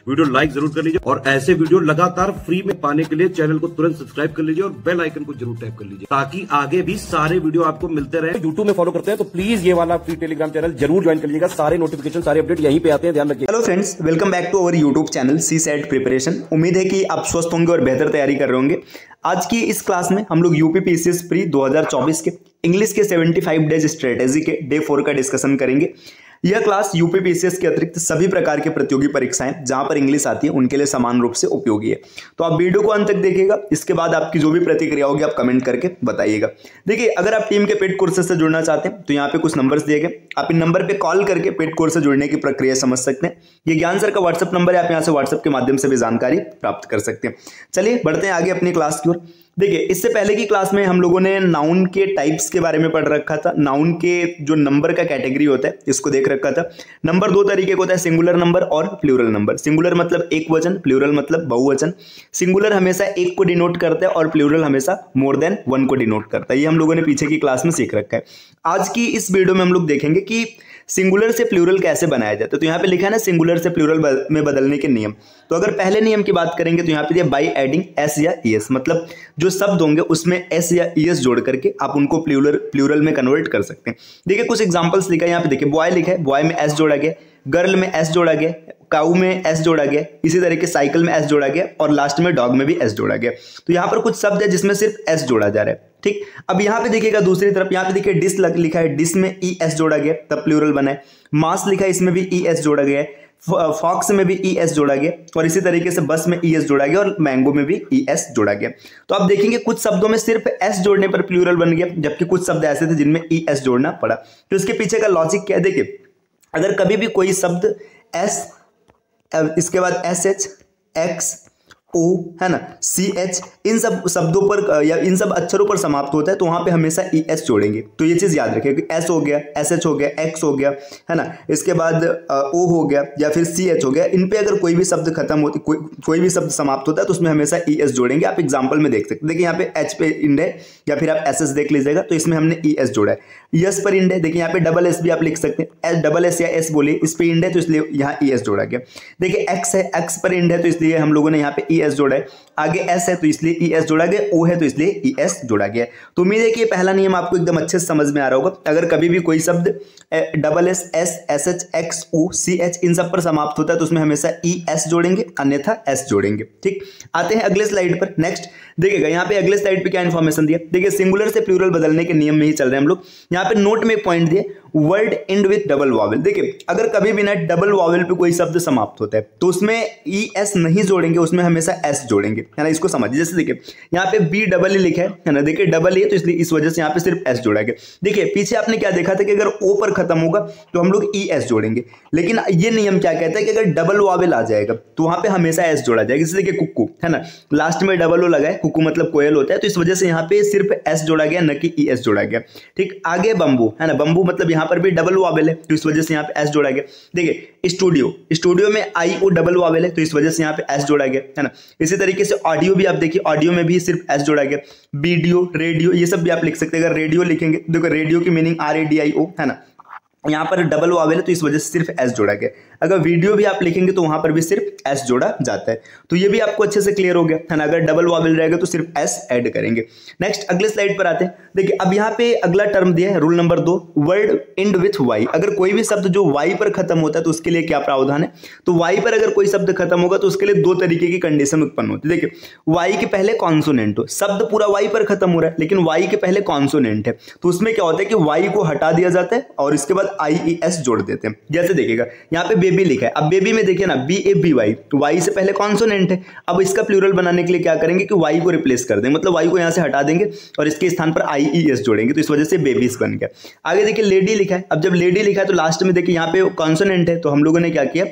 Video like जरूर कर लीजिए और ऐसे वीडियो लगातार फ्री में पाने के लिए चैनल को तुरंत सब्सक्राइब कर लीजिए और बेल आइकन को जरूर टैप कर लीजिए ताकि आगे भी सारे वीडियो आपको मिलते रहे। यूट्यूब में फॉलो करते हैं तो प्लीज ये वाला फ्री टेलीग्राम चैनल जरूर ज्वाइन कर लीजिएगा। सारे नोटिफिकेशन सारे अपडेट यहीं पे आते हैं, ध्यान रखिए। Hello friends, welcome back to our YouTube channel CSAT preparation. उम्मीद है कि आप स्वस्थ होंगे और बेहतर तैयारी कर रहे होंगे। आज की इस क्लास में हम लोग यूपीपीसीएस प्री 2024 के इंग्लिश के 75 डेज स्ट्रेटेजी के डे 4 का डिस्कशन करेंगे। यह क्लास यूपीपीसीएस के अतिरिक्त सभी प्रकार के प्रतियोगी परीक्षाएं जहां पर इंग्लिश आती है उनके लिए समान रूप से उपयोगी है। तो आप वीडियो को अंत तक देखिएगा। इसके बाद आपकी जो भी प्रतिक्रिया होगी आप कमेंट करके बताइएगा। देखिए, अगर आप टीम के पेड कोर्सेज से जुड़ना चाहते हैं तो यहाँ पे कुछ नंबर्स दिए गए, आप इन नंबर पे कॉल करके पेड कोर्स से जुड़ने की प्रक्रिया समझ सकते हैं। ये ज्ञान सर का व्हाट्सएप नंबर है, आप यहाँ से व्हाट्सएप के माध्यम से भी जानकारी प्राप्त कर सकते हैं। चलिए बढ़ते हैं आगे अपनी क्लास की ओर। देखिए, इससे पहले की क्लास में हम लोगों ने नाउन के टाइप्स के बारे में पढ़ रखा था। नाउन के जो नंबर का कैटेगरी होता है इसको देख रखा था। नंबर दो तरीके का होता है, सिंगुलर नंबर और प्लूरल नंबर। सिंगुलर मतलब एक वचन, प्लूरल मतलब बहुवचन। सिंगुलर हमेशा एक को डिनोट करता है और प्लूरल हमेशा मोर देन वन को डिनोट करता है। ये हम लोगों ने पीछे की क्लास में सीख रखा है। आज की इस वीडियो में हम लोग देखेंगे कि सिंगुलर से प्लूरल कैसे बनाया जाता है। तो यहाँ पे लिखा है ना सिंगुलर से प्लूरल में बदलने के नियम। तो अगर पहले नियम की बात करेंगे तो यहाँ पे बाई एडिंग एस या ईएस, मतलब जो शब्द होंगे उसमें एस या ईएस जोड़ करके आप उनको प्लूरल में कन्वर्ट कर सकते हैं। देखिए कुछ एग्जांपल्स लिखा है यहाँ पे। देखिए, बॉय लिखा है, बॉय में एस जोड़ा गया, गर्ल में एस जोड़ा गया, काऊ में एस जोड़ा गया, इसी तरीके साइकिल में एस जोड़ा गया और लास्ट में डॉग में भी एस जोड़ा गया। तो यहाँ पर कुछ शब्द है जिसमें सिर्फ एस जोड़ा जा रहा है। ठीक, अब यहाँ पे देखिएगा दूसरी तरफ, यहाँ पे देखिए डिस लिखा है, डिस में ई एस जोड़ा गया तब प्लूरल बना है। मास लिखा है, इसमें भी ई एस जोड़ा गया है। फॉक्स में भी ई एस जोड़ा गया और इसी तरीके से बस में ई एस जोड़ा गया और मैंगो में भी ई एस जोड़ा गया। तो आप देखेंगे कुछ शब्दों में सिर्फ एस जोड़ने पर प्लूरल बन गया, जबकि कुछ शब्द ऐसे थे जिनमें ई एस जोड़ना पड़ा। तो इसके पीछे का लॉजिक क्या है? देखिए, अगर कभी भी कोई शब्द एस, इसके बाद एस एच, एक्स, ओ, है ना, सी एच, इन सब शब्दों पर या इन सब अक्षरों पर समाप्त होता है तो वहां पे हमेशा ई एस जोड़ेंगे। तो ये चीज याद रखिए कि एस हो गया, एस एच हो गया, एक्स हो गया, है ना, इसके बाद ओ हो गया या फिर सी एच हो गया। इन पे अगर कोई भी शब्द खत्म होती, कोई भी शब्द समाप्त होता है तो उसमें हमेशा ई एस जोड़ेंगे। आप एग्जाम्पल में देख सकते हैं। देखिए यहाँ पे एच पे इंड है या फिर आप एस एस देख लीजिएगा तो इसमें हमने ई एस जोड़ा है। यस पर इंड है, देखिए यहाँ पे डबल एस भी आप लिख सकते हैं, डबल एस या एस बोलिए, इस पे इंड है तो इसलिए यहाँ ई एस जोड़ा गया। देखिए एक्स है, एक्स पर इंड है तो इसलिए हम लोगों ने यहाँ पे ई एस जोड़ा है। आगे एस है तो इसलिए ई एस जोड़ा गया, ओ है तो इसलिए ई एस जोड़ा गया। तो उम्मीद है कि ये पहला नियम आपको एकदम अच्छे से समझ में आ रहा होगा। अगर कभी भी कोई शब्द double S, S, S H, X, O, C H इन सब पर समाप्त होता है तो उसमें हमेशा ई एस जोड़ेंगे, अन्यथा एस जोड़ेंगे। ठीक, आते हैं अगले स्लाइड पर। नेक्स्ट देखिएगा, यहाँ पे अगले स्लाइड पे क्या इन्फॉर्मेशन दिया। देखिए, सिंगुलर से प्लूरल बदलने के नियम में ही चल रहे हैं हम लोग। यहाँ पे नोट में एक पॉइंट दिए, word and with double vowel. देखिए, अगर कभी भी ना डबल वॉवेल पे कोई शब्द समाप्त होता है तो उसमें ई एस नहीं जोड़ेंगे, उसमें हमेशा एस जोड़ेंगे, है ना। इसको समझिए। जैसे देखिए यहाँ पे बी डबल ई लिखा है ना, देखिए डबल ई तो इसलिए इस वजह से यहाँ पे सिर्फ एस जोड़ा गया। देखिए पीछे आपने क्या देखा था कि अगर ओ पर खत्म होगा तो हम लोग ई एस जोड़ेंगे, लेकिन ये नियम क्या कहता है कि अगर डबल वॉवेल आ जाएगा तो वहां पे हमेशा एस जोड़ा जाएगा। जैसे देखिए कुक्कू, है ना, लास्ट में डबल ओ लगा है, कुक्कू मतलब कोयल होता है, तो इस वजह से यहाँ पे सिर्फ एस जोड़ा गया, न कि ई एस जोड़ा गया। ठीक, आगे बंबू, है ना, बंबू मतलब यहाँ पर भी डबल वॉवेल है तो इस वजह से यहाँ पे एस जोड़ा गया। देखिए स्टूडियो, स्टूडियो में आई ओ डबल वॉवेल है तो इस वजह से यहाँ पे एस जोड़ा गया, है ना। इसी तरीके से ऑडियो भी आप देखिए, ऑडियो में भी सिर्फ एस जोड़ा गया। वीडियो, रेडियो, ये सब भी आप लिख सकते हैं। अगर रेडियो लिखेंगे, देखो रेडियो की मीनिंग RADIO, है ना, यहाँ पर डबल वॉवेल है तो इस वजह से सिर्फ एस जोड़ा गया। अगर वीडियो भी आप लिखेंगे तो वहां पर भी सिर्फ एस जोड़ा जाता है। तो ये भी आपको अच्छे से क्लियर हो गया, है ना। अगर डबल वॉवेल रहेगा तो सिर्फ एस ऐड करेंगे। नेक्स्ट अगले स्लाइड पर आते हैं। देखिए अब यहाँ पे अगला टर्म दिया है, rule number 2, word end with Y. अगर कोई भी शब्द जो वाई पर खत्म होता है तो उसके लिए क्या प्रावधान है? तो वाई पर अगर कोई शब्द खत्म होगा तो उसके लिए दो तरीके की कंडीशन उत्पन्न होती है। देखिए, वाई के पहले कॉन्सोनेंट हो, शब्द पूरा वाई पर खत्म हो रहा है लेकिन वाई के पहले कॉन्सोनेंट है, तो उसमें क्या होता है कि वाई को हटा दिया जाता है और इसके बाद IES जोड़ देते हैं। जैसे देखिएगा यहाँ पे बेबी लिखा है, अब बेबी में देखिए ना BABY, तो वाई से पहले कॉन्सोनेंट है। अब इसका प्लूरल बनाने के लिए क्या करेंगे कि वाई को रिप्लेस कर देंगे, मतलब वाई को यहाँ से हटा देंगे और इसके स्थान पर IES जोड़ेंगे, तो इस वजह से बेबीज बन गया। आगे देखिए लेडी लिखा है, अब जब लेडी लिखा है तो लास्ट में देखिए यहाँ पे कॉन्सोनेंट है, तो हम लोगों ने क्या किया,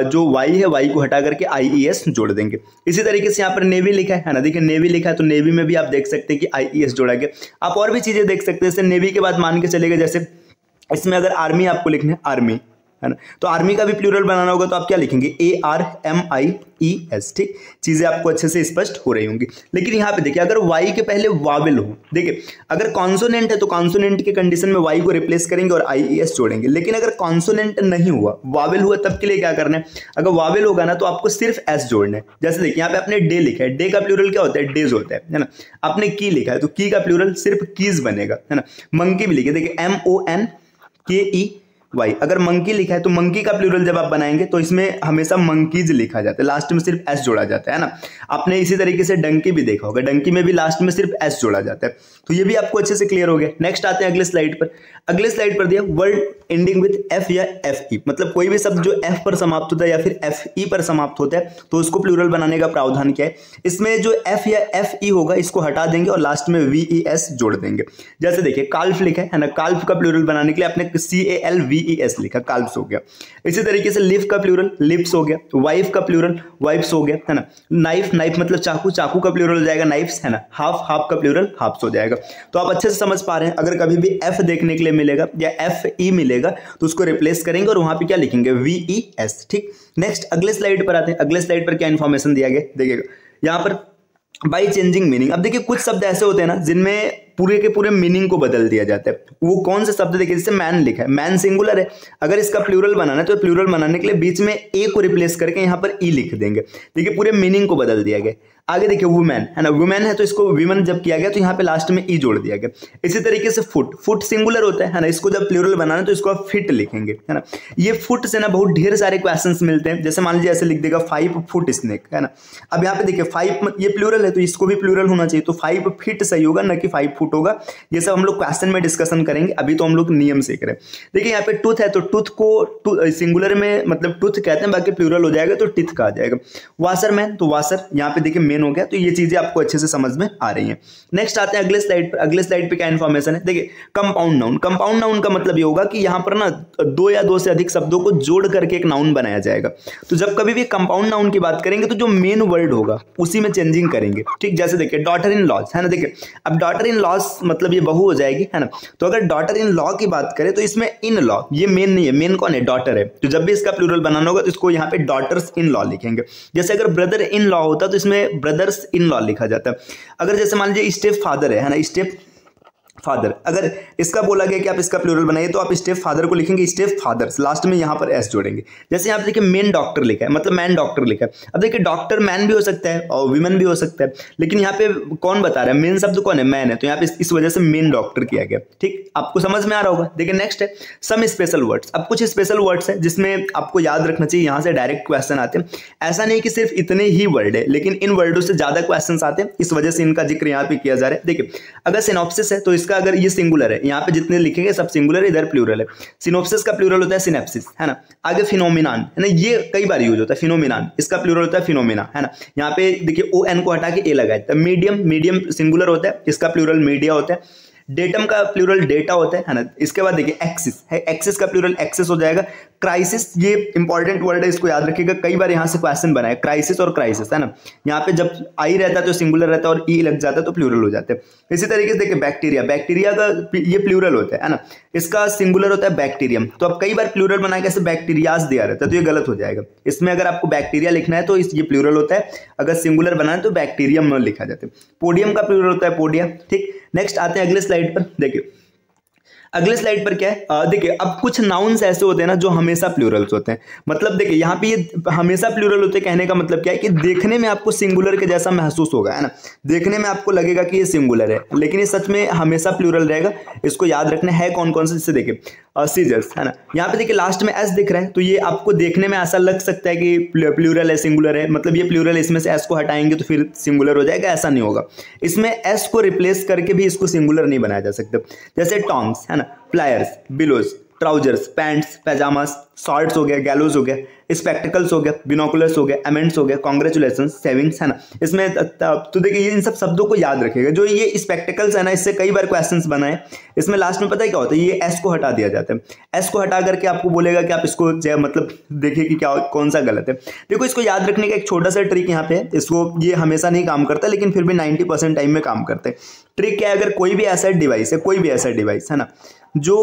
जो वाई है वाई को हटा करके IES जोड़ देंगे। इसी तरीके से यहाँ पर नेवी लिखा है ना, देखिए नेवी लिखा है तो नेवी में भी आप देख सकते हैं कि IES जोड़ा गया। आप और भी चीजें देख सकते हैं, जैसे नेवी के बाद मान के चलेगा, जैसे इसमें अगर आर्मी आपको लिखना है, आर्मी, है ना। तो आर्मी का भी प्लूरल बनाना होगा तो आप क्या लिखेंगे, ARMIES। ठीक, चीजें आपको अच्छे से स्पष्ट हो रही होंगी। लेकिन यहाँ पे देखिए, अगर वाई के पहले वावेल हो, देखिए अगर कॉन्सोनेंट है तो कॉन्सोनेंट के कंडीशन में वाई को रिप्लेस करेंगे और IES जोड़ेंगे। लेकिन अगर कॉन्सोनेंट नहीं हुआ, वावेल हुआ, तब के लिए क्या करना है, अगर वावेल होगा ना तो आपको सिर्फ S जोड़ना है। जैसे देखिए यहाँ पे आपने डे लिखा है, डे का प्लूरल क्या होता है, डेज होता है ना। आपने की लिखा है तो की का प्लूरल सिर्फ कीज बनेगा, है ना। मंकी भी लिखे, देखिए MONKEY। अगर मंकी लिखा है तो मंकी का प्लूरल जब आप बनाएंगे तो इसमें हमेशा मंकीज लिखा जाता है, लास्ट में सिर्फ S जोड़ा जाता है ना। आपने इसी तरीके से डंकी भी देखा होगा, डंकी में भी लास्ट में सिर्फ S जोड़ा जाता है। तो ये भी आपको अच्छे से क्लियर हो गया। नेक्स्ट आते हैं अगले स्लाइड पर। अगले स्लाइड पर दिया वर्ड एंडिंग विद F या FE, मतलब कोई भी शब्द जो F पर समाप्त होता है या फिर FE पर समाप्त होता है तो उसको प्लूरल बनाने का प्रावधान क्या है। इसमें जो F या FE होगा इसको हटा देंगे और लास्ट में VES जोड़ देंगे। जैसे देखिए काल्फ लिखा है ना, काल्फ का प्लूरल बनाने के लिए आपने CALVES लिखा, काल्फ्स हो गया। इसी तरीके से लिफ का प्लूरल लिप्स हो गया, वाइफ का प्लूरल वाइफ्स हो गया, है ना। नाइफ, नाइफ मतलब चाकू, चाकू का प्लूरल हो जाएगा नाइफ्स, है ना। हाफ, हाफ का प्लूरल हाफ्स हो जाएगा। तो आप अच्छे से समझ पा रहे हैं, अगर कभी भी F देखने के लिए मिलेगा या FE मिलेगा तो उसको रिप्लेस करेंगे और वहां पे क्या लिखेंगे, VES। ठीक, नेक्स्ट अगले स्लाइड पर आते हैं। अगले स्लाइड पर क्या इंफॉर्मेशन दिया गया देखिएगा यहाँ पर, बाई चेंजिंग मीनिंग। अब देखिए कुछ शब्द ऐसे होते हैं ना जिनमें पूरे के पूरे मीनिंग को बदल दिया जाता है। वो कौन से शब्द, देखिए जैसे मैन लिखा है, मैन सिंगुलर है, अगर इसका प्लूरल बनाना है तो प्लूरल बनाने के लिए बीच में ए को रिप्लेस करके यहाँ पर ई लिख देंगे। देखिए पूरे मीनिंग को बदल दिया गया। आगे देखिए वुमेन है ना, वुमेन है तो इसको विमन जब किया गया तो यहाँ पे लास्ट में ई जोड़ दिया गया। इसी तरीके से फुट, फुट सिंगुलर होता है ना, इसको जब प्लूरल बनाना है तो इसको आप फिट लिखेंगे, है ना। ये फुट से ना बहुत ढेर सारे क्वेश्चंस मिलते हैं। जैसे मान लीजिए ऐसे लिख देगा 5 फुट स्नेक, है ना। अब यहाँ पे देखिए 5 ये प्लूरल है तो इसको भी प्लूरल होना चाहिए, तो 5 फीट सही होगा ना कि 5 फुट होगा। ये सब हम लोग क्वेश्चन में डिस्कशन करेंगे, अभी तो हम लोग नियम सीख रहे हैं। देखिए यहाँ पे टूथ है तो टूथ को सिंगुलर में मतलब टूथ कहते हैं, बाकी प्लूरल हो जाएगा तो टिथ का आ जाएगा। वाशरमैन तो वाशर, यहाँ पे देखिए मेन हो गया। तो ये चीजें आपको अच्छे से समझ में आ रही हैं। नेक्स्ट आते हैं अगले स्लाइड पर। अगले स्लाइड पे क्या इन्फॉर्मेशन है देखिए, कंपाउंड नाउन। कंपाउंड नाउन का मतलब ये होगा कि यहाँ पर ना 2 या 2 से अधिक शब्दों को जोड़ करके एक नाउन बनाया जाएगा। तो जब कभी भी कंपाउंड नाउन की बात करेंगे तो जो मेन वर्ड होगा उसी में चेंजिंग करेंगे। ठीक, जैसे देखिए डॉटर इन लॉज, है ना। देखिए अब डॉटर इन लॉज मतलब ये बहू हो जाएगी, है ना। तो अगर डॉटर इन लॉ की बात करें तो इसमें इन लॉ ये मेन नहीं है, मेन कौन है, डॉटर है। तो जब भी इसका प्लूरल बनाना होगा तो इसको यहाँ पे डॉटर्स इन लॉ लिखेंगे। जैसे अगर ब्रदर इन लॉ होता तो इसमें ब्रदर्स इन लॉ लिखा जाता है। अगर जैसे मान लीजिए स्टेप फादर है ना, स्टेप फादर, अगर इसका बोला गया कि आप इसका प्लूरल बनाइए तो आप स्टेप फादर को लिखेंगे स्टेप फादर्स, लास्ट में यहाँ पर एस जोड़ेंगे। जैसे यहाँ पे देखिए मेन डॉक्टर लिखा है, मतलब मैन डॉक्टर लिखा है। अब देखिए डॉक्टर मैन भी हो सकता है और विमेन भी हो सकता है, लेकिन यहाँ पे कौन बता रहा है, मेन शब्द कौन है, मैन है। तो यहाँ पे इस वजह से मेन डॉक्टर किया गया। ठीक, आपको समझ में आ रहा होगा। देखिए नेक्स्ट है सम स्पेशल वर्ड्स। अब कुछ स्पेशल वर्ड्स है जिसमें आपको याद रखना चाहिए, यहाँ से डायरेक्ट क्वेश्चन आते हैं। ऐसा नहीं कि सिर्फ इतने ही वर्ड है, लेकिन इन वर्डों से ज्यादा क्वेश्चन आते हैं, इस वजह से इनका जिक्र यहाँ पे किया जा रहा है। देखिए अगर सिनॉप्सिस है तो इसका अगर ये सिंगुलर है, यहाँ पे जितने लिखेंगे सब सिंगुलर, इधर प्लूरल है। सिनॉप्सिस का प्लूरल होता है सिनेप्सिस, है ना। आगे फिनोमिनान है ना, ये कई बार यूज होता है फिनोमिनान, इसका प्लूरल होता है फिनोमिना, है ना। यहाँ पे देखिए ओ एन को हटा के ए लगाए। तो मीडियम, मीडियम सिंगुलर होता है, इसका प्लूरल मीडिया होता है। डेटम का प्लूरल डेटा होता है ना। इसके बाद देखिए एक्सिस है, एक्सिस का प्लूरल एक्सेस हो जाएगा। क्राइसिस ये इंपॉर्टेंट वर्ड है, इसको याद रखिएगा, कई बार यहाँ से क्वेश्चन बना है, क्राइसिस और क्राइसिस, है ना। यहाँ पे जब आई रहता है तो सिंगुलर रहता है और ई लग जाता है तो प्लूरल हो जाता है। इसी तरीके से देखिए बैक्टीरिया, बैक्टीरिया का ये प्लूरल होता है ना, इसका सिंगुलर होता है बैक्टीरियम। तो अब कई बार प्लूरल बना के ऐसे बैक्टीरियाज दिया रहता है तो ये गलत हो जाएगा। इसमें अगर आपको बैक्टीरिया लिखना है तो ये प्लूरल होता है, अगर सिंगुलर बनाना है तो बैक्टीरियम लिखा जाता है। पोडियम का प्लूरल होता है पोडिया। ठीक, नेक्स्ट आते हैं अगले स्लाइड पर। देखिए अगले स्लाइड पर क्या है, देखिए अब कुछ नाउन्स ऐसे होते हैं ना जो हमेशा प्लूरल्स होते हैं। मतलब देखिए यहाँ पे ये हमेशा प्लूरल होते हैं, कहने का मतलब क्या है कि देखने में आपको सिंगुलर के जैसा महसूस होगा, है ना। देखने में आपको लगेगा कि ये सिंगुलर है, लेकिन ये सच में हमेशा प्लूरल रहेगा। इसको याद रखना है कौन कौन से, जैसे देखिए सीजर्स, है ना। यहाँ पे देखिए लास्ट में एस दिख रहा है तो ये आपको देखने में ऐसा लग सकता है कि प्लूरल है, सिंगुलर है, मतलब ये प्लूरल है, इसमें से एस को हटाएंगे तो फिर सिंगुलर हो जाएगा, ऐसा नहीं होगा। इसमें एस को रिप्लेस करके भी इसको सिंगुलर नहीं बनाया जा सकता। जैसे टॉन्ग्स, है ना, pliers, bellows, trousers, pants, pyjamas, shorts हो गया, गैलोज हो गया, स्पेक्टिकल्स हो गया, बिनोकुलर्स हो गया, एमेंट्स हो गया, कॉन्ग्रेचुलेशन, सेविंग्स, है ना। इसमें तो देखिए ये इन सब शब्दों को याद रखिएगा। जो ये स्पेक्टिकल्स है ना, इससे कई बार क्वेश्चंस बनाए। इसमें लास्ट में पता है क्या होता है, ये एस को हटा दिया जाता है। एस को हटा करके आपको बोलेगा कि आप इसको मतलब देखिए कि क्या कौन सा गलत है। देखो इसको याद रखने का एक छोटा सा ट्रिक यहाँ पे है, इसको ये हमेशा नहीं काम करता लेकिन फिर भी 90% टाइम में काम करते हैं। ट्रिक क्या है, अगर कोई भी ऐसा डिवाइस है, कोई भी ऐसा डिवाइस है ना जो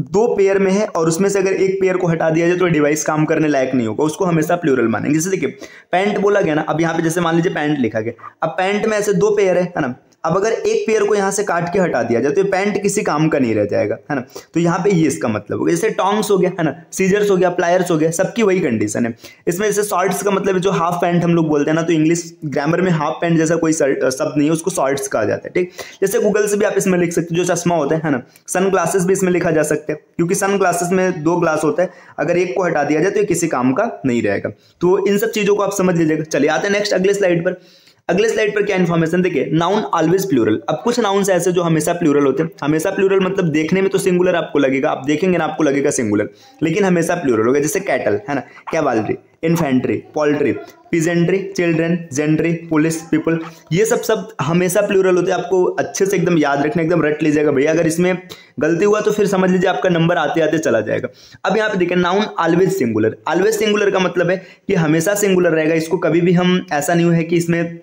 2 पेयर में है और उसमें से अगर एक पेयर को हटा दिया है तो डिवाइस काम करने लायक नहीं होगा, उसको हमेशा प्लूरल मानेंगे। जैसे देखिए पैंट बोला गया ना, अब यहाँ पे जैसे मान लीजिए पैंट लिखा गया, अब पैंट में ऐसे 2 पेयर है ना, अब अगर एक पेयर को यहाँ से काट के हटा दिया जाए तो ये पैंट किसी काम का नहीं रह जाएगा, है ना। तो यहाँ पे ये इसका मतलब हो गया। जैसे टोंग्स हो गया, है ना, सीजर्स हो गया, प्लायर्स हो गया, सबकी वही कंडीशन है। इसमें जैसे शॉर्ट्स का मतलब जो हाफ पैंट हम लोग बोलते हैं ना, तो इंग्लिश ग्रामर में हाफ पैंट जैसा कोई शब्द नहीं है, उसको शॉर्ट्स कहा जाता है, ठीक। जैसे गूगल से भी आप इसमें लिख सकते हो, जो चश्मा होता है ना, सन ग्लासेस भी इसमें लिखा जा सकता है, क्योंकि सन ग्लासेस में 2 ग्लास होता है, अगर एक को हटा दिया जाए तो ये किसी काम का नहीं रहेगा। तो इन सब चीजों को आप समझ लीजिएगा। चलिए आते हैं नेक्स्ट अगले स्लाइड पर। अगले स्लाइड पर क्या इन्फॉर्मेशन देखिए, नाउन ऑलवेज प्लूरल। अब कुछ नाउन्स ऐसे जो हमेशा प्लूरल होते हैं। हमेशा प्लूरल मतलब देखने में तो सिंगुलर आपको लगेगा, आप देखेंगे ना आपको लगेगा सिंगुलर, लेकिन हमेशा प्लूरल होगा। जैसे कैटल, है ना, cavalry, infantry, poultry, peasantry, children, gentry, police, people, ये सब हमेशा प्लूरल होते हैं। आपको अच्छे से एकदम याद रखना, एकदम रट लीजिएगा भैया। अगर इसमें गलती हुआ तो फिर समझ लीजिए आपका नंबर आते आते चला जाएगा। अब यहाँ पे देखिए noun always singular. Always singular का मतलब है कि हमेशा सिंगुलर रहेगा, इसको कभी भी हम ऐसा नहीं है कि इसमें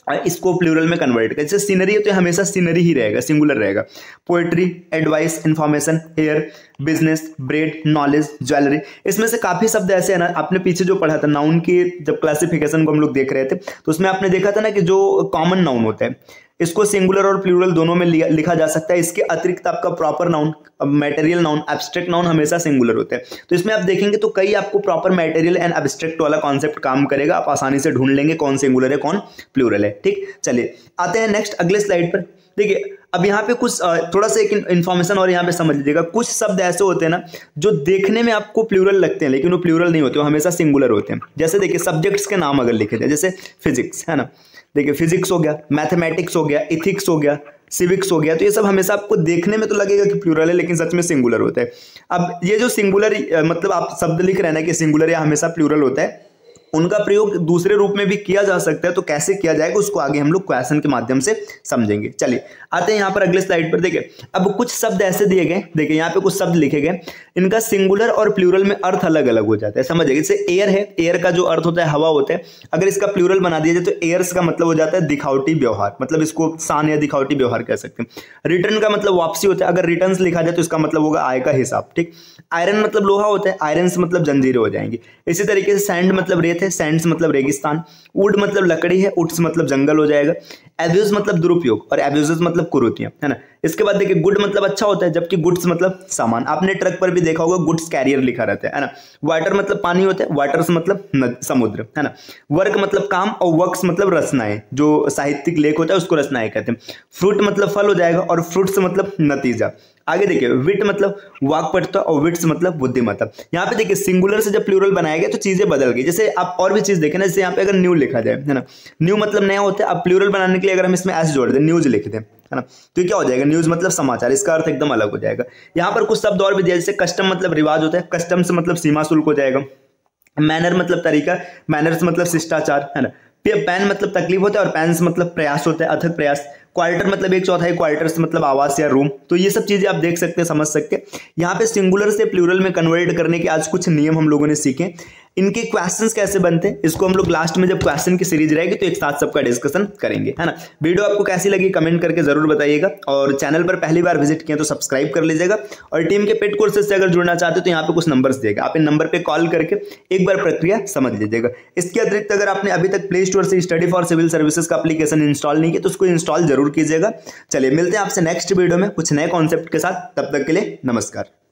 इसको प्लूरल में कन्वर्ट करें। जैसे सीनरी है तो हमेशा सीनरी ही रहेगा, सिंगुलर रहेगा। Poetry, advice, information, hair, business, bread, knowledge, jewellery, इसमें से काफी शब्द ऐसे है ना, आपने पीछे जो पढ़ा था नाउन की जब क्लासिफिकेशन को हम लोग देख रहे थे, तो उसमें आपने देखा था ना कि जो कॉमन नाउन होता है इसको सिंगुलर और प्लूरल दोनों में लिखा जा सकता है। इसके अतिरिक्त आपका proper noun, material noun, abstract noun हमेशा सिंगुलर होते हैं। तो इसमें आप देखेंगे तो कई आपको प्रॉपर मटेरियल एंड एब्स्ट्रैक्ट वाला कॉन्सेप्ट काम करेगा, आप आसानी से ढूंढ लेंगे कौन सिंगुलर है कौन प्लूरल है, ठीक। चलिए आते हैं नेक्स्ट अगले स्लाइड पर। देखिए अब यहाँ पे कुछ थोड़ा सा एक इन्फॉर्मेशन और यहाँ पे समझ लीजिएगा। कुछ शब्द ऐसे होते हैं ना जो देखने में आपको प्लूरल लगते हैं, लेकिन वो प्लूरल नहीं होते, वो हमेशा सिंगुलर होते हैं। जैसे देखिए सब्जेक्ट्स के नाम अगर लिखे जाए, जैसे फिजिक्स, है ना, देखिए फिजिक्स हो गया, मैथमेटिक्स हो गया, इथिक्स हो गया, सिविक्स हो गया, तो ये सब हमेशा आपको देखने में तो लगेगा कि प्लूरल है, लेकिन सच में सिंगुलर होता है। अब ये जो सिंगुलर मतलब आप शब्द लिख रहे हैं ना कि सिंगुलर या हमेशा प्लूरल होता है, उनका प्रयोग दूसरे रूप में भी किया जा सकता है। तो कैसे किया जाएगा उसको आगे हम लोग क्वेश्चन के माध्यम से समझेंगे। चलिए आते हैं यहाँ पर अगले स्लाइड पर। देखिए अब कुछ शब्द ऐसे दिए गए, देखिए यहाँ पे कुछ शब्द लिखे गए, इनका सिंगुलर और प्लूरल में अर्थ अलग अलग हो जाता है, समझिए। जैसे एयर है, एयर का जो अर्थ होता है हवा होता है, अगर इसका प्लूरल बना दिया जाए तो एयर्स का मतलब हो जाता है दिखावटी व्यवहार, मतलब इसको शान या दिखावटी व्यवहार कह सकते हैं। रिटर्न का मतलब वापसी होता है, अगर रिटर्न्स लिखा जाए तो इसका मतलब होगा आय का हिसाब, ठीक। आयरन मतलब लोहा होता है, आयरन्स मतलब जंजीरें हो जाएंगी। इसी तरीके से सैंड मतलब रेत है, सैंड्स मतलब रेगिस्तान। वुड मतलब लकड़ी है, वुड्स मतलब जंगल हो जाएगा। एब्यूज मतलब दुरुपयोग और एब्यूजेस मतलब कुरीतियां, है ना। इसके बाद देखिए गुड मतलब अच्छा होता है, जबकि गुड्स मतलब सामान। आपने ट्रक पर भी देखा होगा गुड्स कैरियर लिखा रहता है ना। वाटर मतलब पानी होता है, वाटर्स मतलब समुद्र, है ना। वर्क मतलब काम और वर्क्स मतलब रचनाएं, जो साहित्यिक लेख होता है उसको रचनाएं कहते हैं। फ्रूट मतलब फल हो जाएगा और फ्रूट्स मतलब नतीजा। आगे देखिए विट मतलब वाक्पटुता और विट्स मतलब बुद्धिमत्ता। यहाँ पे देखिए सिंगुलर से जब प्लूरल बनाया गया तो चीजें बदल गई। जैसे आप और भी चीज देखें ना, जैसे यहाँ पे अगर न्यू लिखा जाए, है ना, न्यू मतलब नया होता है। अब प्लूरल बनाने के लिए अगर हम इसमें एस जोड़ दें, न्यूज लिख दें, है ना, तो क्या हो जाएगा, न्यूज मतलब समाचार, इसका अर्थ एकदम अलग हो जाएगा। यहाँ पर कुछ शब्द और भी दिया, जैसे कस्टम मतलब रिवाज होता है, कस्टम्स मतलब सीमा शुल्क हो जाएगा। मैनर मतलब तरीका, मैनर्स मतलब शिष्टाचार, है ना। पैन मतलब तकलीफ होता है और पैंस मतलब प्रयास होता है, अथक प्रयास। क्वार्टर मतलब 1/4, क्वार्टर्स मतलब आवास या रूम। तो ये सब चीजें आप देख सकते हैं, समझ सकते हैं। यहाँ पे सिंगुलर से प्लूरल में कन्वर्ट करने के आज कुछ नियम हम लोगों ने सीखे। इनके क्वेश्चंस कैसे बनते हैं इसको हम लोग लास्ट में जब क्वेश्चन की सीरीज रहेगी तो एक साथ सबका डिस्कशन करेंगे, है ना। वीडियो आपको कैसी लगी कमेंट करके जरूर बताइएगा, और चैनल पर पहली बार विजिट किया तो सब्सक्राइब कर लीजिएगा। और टीम के पेड कोर्सेज से अगर जुड़ना चाहते हो तो यहाँ पे कुछ नंबर्स देगा, आप इन नंबर पे कॉल करके एक बार प्रक्रिया समझ लीजिएगा। इसके अतिरिक्त अगर आपने अभी तक प्ले स्टोर से स्टडी फॉर सिविल सर्विसेज का एप्लीकेशन इंस्टॉल नहीं किया तो उसको इंस्टॉल जरूर कीजिएगा। चलिए मिलते हैं आपसे नेक्स्ट वीडियो में कुछ नए कॉन्सेप्ट के साथ, तब तक के लिए नमस्कार।